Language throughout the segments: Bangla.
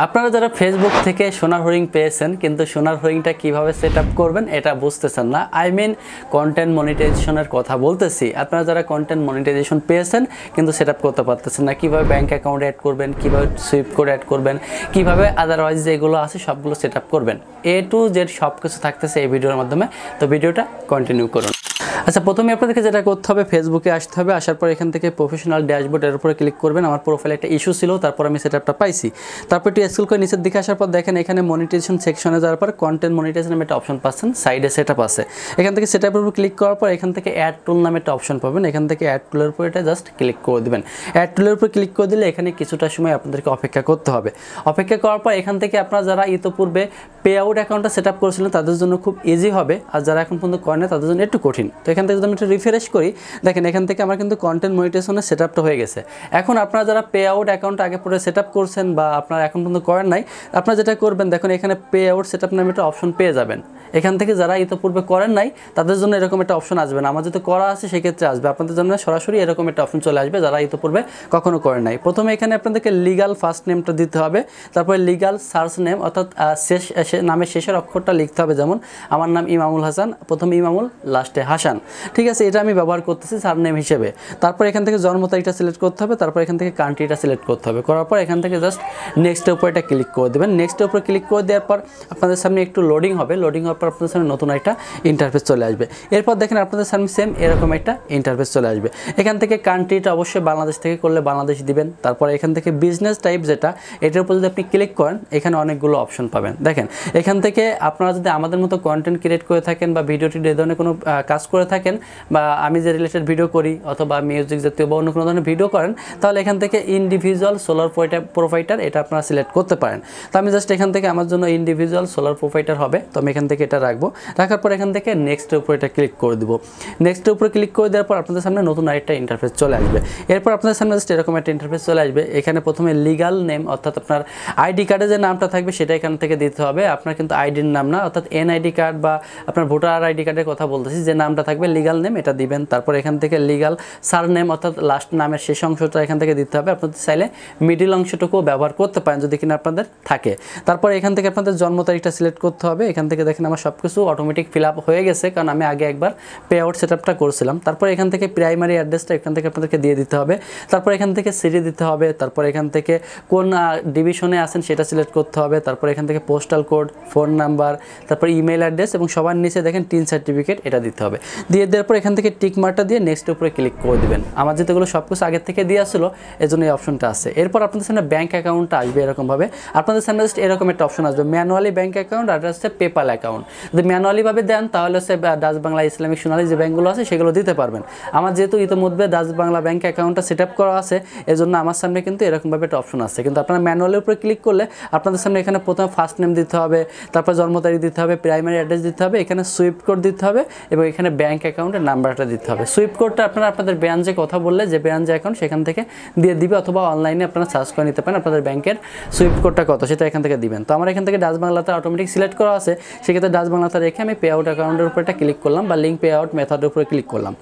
আপনারা যারা ফেসবুক থেকে সোনার হরিং পেয়েছেন কিন্তু সোনার হরিংটা কিভাবে সেট আপ করবেন এটা বুঝতেছেন না, আই মিন কন্টেন্ট মনিটাইজেশনের কথা বলতেছি। আপনারা যারা কন্টেন্ট মনিটাইজেশন পেয়েছেন কিন্তু সেট আপ করতে পারতেছেন না, কিভাবে ব্যাঙ্ক অ্যাকাউন্ট অ্যাড করবেন, কিভাবে সুইপ কোড অ্যাড করবেন, কিভাবে আদারওয়াইজ যেগুলো আছে সবগুলো সেট আপ করবেন, এ টু জেড সব কিছু থাকতেছে এই ভিডিওর মাধ্যমে। তো ভিডিওটা কন্টিনিউ করুন। আচ্ছা, প্রথমে আপনাদেরকে যেটা করতে হবে, ফেসবুকে আসতে হবে। আসার পর এখান থেকে প্রফেশনাল ড্যাশবোর্ডের উপরে ক্লিক করবেন। আমার প্রোফাইলে একটা ইস্যু ছিল, তারপর আমি সেটআপটা পাইছি। তারপর একটু স্ক্রল করে নিচের দিকে আসার পর দেখেন এখানে মনিটাইজেশন সেকশনে যাওয়ার পর কন্টেন্ট মনিটাইজেশন নামে একটা অপশন পাচ্ছেন, সাইডে সেটআপ আছে। এখান থেকে সেটআপের উপর ক্লিক করার পর এখান থেকে অ্যাড টুল নামে একটা অপশন পাবেন। এখান থেকে অ্যাড টুলের উপর এটা জাস্ট ক্লিক করে দিবেন। অ্যাড টুলের উপর ক্লিক করে দিলে এখানে কিছুটা সময় আপনাদেরকে অপেক্ষা করতে হবে। অপেক্ষা করার পর এখান থেকে আপনারা যারা ইতিপূর্বে পে আউট অ্যাকাউন্টটা সেটআপ করেছিলেন তাদের জন্য খুব ইজি হবে, আর যারা এখন পর্যন্ত করেন না তাদের জন্য একটু কঠিন। তো এখান থেকে যদি আমি একটু রিফ্রেশ করি, দেখেন এখান থেকে আমার কিন্তু কন্টেন্ট মনিটাইজেশনের সেটআপটা হয়ে গেছে। এখন আপনারা যারা পে আউট অ্যাকাউন্ট আগে পরে সেটআপ করছেন বা আপনারা এখন পর্যন্ত করেন নাই, আপনারা যেটা করবেন দেখুন এখানে পে আউট সেটআপ নামে একটা অপশন পেয়ে যাবেন। এখান থেকে যারা ইতিপূর্বে করেন নাই তাদের জন্য এরকম একটা অপশন আসবে না, আমার যেহেতু করা আছে সেক্ষেত্রে আসবে। আপনাদের জন্য সরাসরি এরকম একটা অপশন চলে আসবে যারা ইতিপূর্বে কখনো করেন নাই। প্রথমে এখানে আপনাদেরকে লিগাল ফার্স্ট নেমটা দিতে হবে, তারপরে লিগাল সার্চ নেম অর্থাৎ নামের শেষের অক্ষরটা লিখতে হবে। যেমন আমার নাম ইমামুল হাসান, প্রথমে ইমামুল লাস্টে হাসান, ঠিক আছে, এটা আমি ব্যবহার করতেছি সার নেম হিসেবে। তারপর এখান থেকে জন্ম তারিখটা সিলেক্ট করতে হবে, তারপর এখান থেকে কান্ট্রিটা সিলেক্ট করতে হবে। করার পর এখান থেকে জাস্ট নেক্সটের উপর এটা ক্লিক করে দেবেন। নেক্সটের উপর ক্লিক করে দেওয়ার পর আপনাদের সামনে একটু লোডিং হবে। লোডিং হওয়ার পর আপনাদের সামনে নতুন একটা ইন্টারফেস চলে আসবে। এরপর দেখেন আপনাদের সামনে সেম এরকম একটা ইন্টারফেস চলে আসবে। এখান থেকে কান্ট্রিটা অবশ্যই বাংলাদেশ থেকে করলে বাংলাদেশ দিবেন। তারপর এখান থেকে বিজনেস টাইপ যেটা, এটার উপর যদি আপনি ক্লিক করেন এখানে অনেকগুলো অপশন পাবেন। দেখেন এখান থেকে আপনারা যদি আমাদের মতো কন্টেন্ট ক্রিয়েট করে থাকেন বা ভিডিও এই ধরনের কোনো কাজ করে থাকেন, বা আমি যে রিলেটেড ভিডিও করি অথবা মিউজিক জাতীয় বা অন্য কোনো ধরনের ভিডিও করেন, তাহলে এখান থেকে ইন্ডিভিজুয়াল সোলার প্রোভাইডার এটা আপনারা সিলেক্ট করতে পারেন। তো আমি জাস্ট এখান থেকে আমার জন্য ইন্ডিভিজুয়াল সোলার প্রোভাইডার হবে, তো আমি এখান থেকে এটা রাখবো। রাখার পর এখান থেকে নেক্সটের উপর এটা ক্লিক করে দেবো। নেক্সটের উপরে ক্লিক করে দেওয়ার পর আপনাদের সামনে নতুন আরেকটা ইন্টারফেস চলে আসবে। এরপর আপনাদের সামনে জাস্ট এরকম একটা ইন্টারফেস চলে আসবে। এখানে প্রথমে লিগাল নেম অর্থাৎ আপনার আইডি কার্ডে যে নামটা থাকবে সেটা এখান থেকে দিতে হবে। আপনার কিন্তু আইডির নাম না, অর্থাৎ এনআইডি কার্ড বা আপনার ভোটার আইডি কার্ডের কথা বলতেছি, যে নামটা থাকবে লিগাল নেম এটা দিবেন। তারপর এখান থেকে লিগাল সার নেম অর্থাৎ লাস্ট নামের শেষ অংশটা এখান থেকে দিতে হবে। আপনাদের চাইলে মিডিল অংশটুকু ব্যবহার করতে পারেন যদি কিনা আপনাদের থাকে। তারপর এখান থেকে আপনাদের জন্ম তারিখটা সিলেক্ট করতে হবে। এখান থেকে দেখেন আমার সব কিছু অটোমেটিক ফিল আপ হয়ে গেছে, কারণ আমি আগে একবার পে আউট সেটআপটা করছিলাম। তারপর এখান থেকে প্রাইমারি অ্যাড্রেসটা এখান থেকে আপনাদেরকে দিয়ে দিতে হবে। তারপর এখান থেকে সিটি দিতে হবে। তারপর এখান থেকে কোন ডিভিশনে আছেন সেটা সিলেক্ট করতে হবে। তারপর এখান থেকে পোস্টাল কোড, ফোন নাম্বার, তারপর ইমেল অ্যাড্রেস এবং সবার নিচে দেখেন টিন সার্টিফিকেট এটা দিতে হবে। দিয়ে দেওয়ার পর এখান থেকে টিক মার্কটা দিয়ে নেক্সট উপরে ক্লিক করে দিবেন। আমার যেগুলো সব কিছু আগের থেকে দিয়ে আসলো এজন্য এই অপশনটা আছে। এরপর আপনাদের সামনে ব্যাঙ্ক অ্যাকাউন্টটা আসবে এরকমভাবে। আপনাদের সামনে জাস্ট এরকম একটা অপশন আসবে, ম্যানুয়ালি ব্যাঙ্ক অ্যাকাউন্ট আর হচ্ছে পেপাল অ্যাকাউন্ট। যদি ম্যানুয়ালিভাবে দেন তাহলে হচ্ছে ডাচ বাংলা ইসলামিক সোনালী যে ব্যাঙ্কগুলো আছে সেগুলো দিতে পারবেন। আমার যেহেতু ইতিমধ্যে ডাচ বাংলা ব্যাঙ্ক অ্যাকাউন্টটা সেট আপ করা আছে এজন্য আমার সামনে কিন্তু এরকমভাবে একটা অপশন আছে। কিন্তু আপনারা ম্যানুয়ালের উপরে ক্লিক করলে আপনাদের সামনে এখানে প্রথমে ফার্স্ট নেম দিতে হবে, তারপর জন্ম তারিখ দিতে হবে, প্রাইমারি অ্যাড্রেস দিতে হবে, এখানে সুইফট কোড দিতে হবে এবং এখানে ব্যাঙ্ক অ্যাকাউন্টের নাম্বারটা দিতে হবে। সুইফট কোডটা আপনারা আপনাদের ব্রাঞ্চে কথা বললে যে ব্রাঞ্চে অ্যাকাউন্ট সেখান থেকে দিয়ে দিবে, অথবা অনলাইনে আপনারা সার্চ করে নিতে পারেন আপনাদের ব্যাংকের সুইফট কোডটা কত সেটা এখান থেকে দিবেন। তো আমার এখান থেকে ডাচ বাংলাতে অটোমেটিক সিলেক্ট করা আছে, সেক্ষেত্রে ডাচ বাংলাতে রেখে আমি পে আউট অ্যাকাউন্টের উপর একটা ক্লিক করলাম বা লিঙ্ক পে আউট মেথডের উপরে ক্লিক করলাম।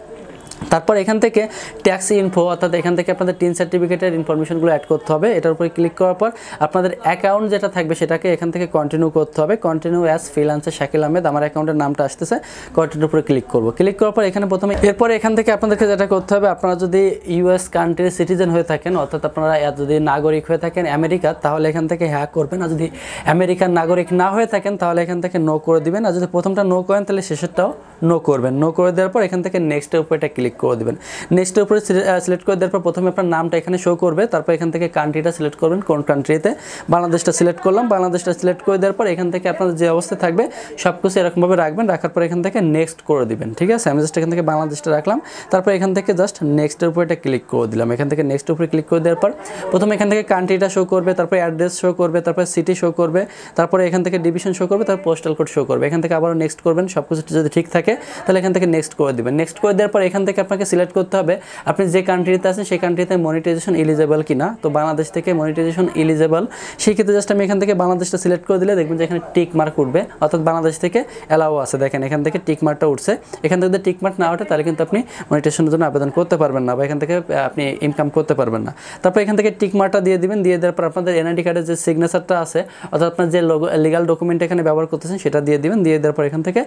তারপর এখান থেকে ট্যাক্স ইনফো অর্থাৎ এখান থেকে আপনাদের টিন সার্টিফিকেটের ইনফরমেশনগুলো অ্যাড করতে হবে। এটার উপরে ক্লিক করার পর আপনাদের অ্যাকাউন্ট যেটা থাকবে সেটাকে এখান থেকে কন্টিনিউ করতে হবে। Continue as freelancer Shakil Ahmed আমার অ্যাকাউন্টের নামটা আসতেছে, কন্টিনিউর উপরে ক্লিক করব। ক্লিক করার পর এখানে প্রথমে এরপরে এখান থেকে আপনাদেরকে যেটা করতে হবে, আপনারা যদি ইউএস কান্ট্রির সিটিজেন হয়ে থাকেন অর্থাৎ আপনারা যদি নাগরিক হয়ে থাকেন আমেরিকার, তাহলে এখান থেকে হ্যাঁ করবেন। আর যদি আমেরিকার নাগরিক না হয়ে থাকেন তাহলে এখান থেকে নো করে দিবেন। আর যদি প্রথমটা নো করেন তাহলে শেষেরটাও নো করবেন। নো করে দেওয়ার পর এখান থেকে নেক্সটের উপরে এটা ক্লিক করে দেবেন। নেক্সটের উপরে সিলেক্ট করে দেওয়ার পর প্রথমে আপনার নামটা এখানে শো করবে। তারপর এখান থেকে কান্ট্রিটা সিলেক্ট করবেন, কোন কান্ট্রিতে, বাংলাদেশটা সিলেক্ট করলাম। বাংলাদেশটা সিলেক্ট করে দেওয়ার পর এখান থেকে আপনাদের যে অবস্থা থাকবে সব কিছু এরকমভাবে রাখবেন। রাখার পর এখান থেকে নেক্সট করে দিবেন, ঠিক আছে। আমি জাস্ট এখান থেকে বাংলাদেশটা রাখলাম। তারপর এখান থেকে জাস্ট নেক্সটের উপরে এটা ক্লিক করে দিলাম। এখান থেকে নেক্সটের উপরে ক্লিক করে দেওয়ার পর প্রথমে এখান থেকে কান্ট্রিটা শো করবে, তারপর অ্যাড্রেস শো করবে, তারপর সিটি শো করবে, তারপরে এখান থেকে ডিভিশন শো করবে, তারপর পোস্টাল কোড শো করবে। এখান থেকে আবারও নেক্সট করবেন। সব কিছু যদি ঠিক থাকে তাহলে এখান থেকে নেক্সট করে দিবেন। নেক্সট করে দেওয়ার পর এখান থেকে আপনাকে সিলেক্ট করতে হবে আপনি যে কান্ট্রিতে আছেন সেই কান্ট্রিতে মনিটাইজেশন এলিজেবল কিনা। তো বাংলাদেশ থেকে মনিটাইজেশন এলিজেবল, সেই ক্ষেত্রে জাস্ট আমি এখান থেকে বাংলাদেশটা সিলেক্ট করে দিলে দেখবেন যে এখানে টিক মার্ক উঠবে, অর্থাৎ বাংলাদেশ থেকে অ্যালাও আছে। দেখেন এখান থেকে টিক মার্কটা উঠছে। এখান থেকে যদি টিক মার্ক না ওঠে তাহলে কিন্তু আপনি মনিটাইজেশনের জন্য আবেদন করতে পারবেন না বা এখান থেকে আপনি ইনকাম করতে পারবেন না। তারপর এখান থেকে টিক মার্কটা দিয়ে দিবেন, দিয়ে দেওয়ার পর আপনাদের এনআইডি কার্ডের যে সিগনেচারটা আছে অর্থাৎ আপনার যে লিগাল ডকুমেন্ট এখানে ব্যবহার করতেছেন সেটা দিয়ে দিবেন। দিয়ে দেওয়ার পর এখান থেকে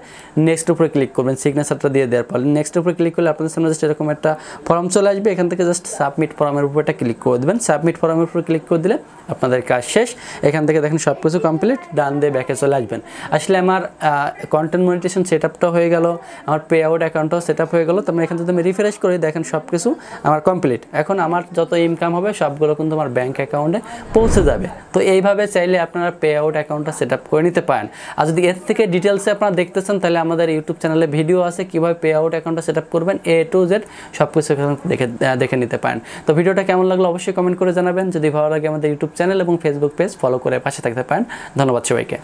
নেক্সট উপরে ক্লিক করবেন, সিগনেচারটা দিয়ে দেওয়ার পর নেক্সট উপরে ক্লিক করলে আপনাদের সামনে জাস্ট এরকম একটা ফর্ম চলে আসবে। এখান থেকে জাস্ট সাবমিট ফর্মের উপর একটা ক্লিক করে দেবেন। সাবমিট ফর্মের উপর ক্লিক করে দিলে আপনাদের কাজ শেষ। এখান থেকে দেখেন সব কিছু কমপ্লিট, ডান দিয়ে ব্যাকে চলে আসবেন। আসলে আমার কন্টেন্ট মনিটাইজেশন সেটআপটা হয়ে গেল, আমার পে আউট অ্যাকাউন্টটাও সেটআপ হয়ে গেল। তারপরে এখান থেকে আমি রিফ্রেশ করে দেখেন সব কিছু আমার কমপ্লিট। এখন আমার যত ইনকাম হবে সবগুলো কিন্তু আমার ব্যাঙ্ক অ্যাকাউন্টে পৌঁছে যাবে। তো এইভাবে চাইলে আপনারা পে আউট অ্যাকাউন্টটা সেটআপ করে নিতে পারেন। আর যদি এর থেকে ডিটেলসে আপনারা দেখতে চান তাহলে আমাদের ইউটিউব চ্যানেলে ভিডিও আছে কীভাবে পে আউট অ্যাকাউন্টটা সেটআপ করবেন A to Z সব কিছু দেখে নিতে পারেন। তো ভিডিওটা কেমন লাগলো অবশ্যই কমেন্ট করে জানাবেন। যদি ভালো লাগে আমাদের ইউটিউব চ্যানেল এবং ফেসবুক পেজ ফলো করে পাশে থাকতে পারেন। ধন্যবাদ সবাইকে।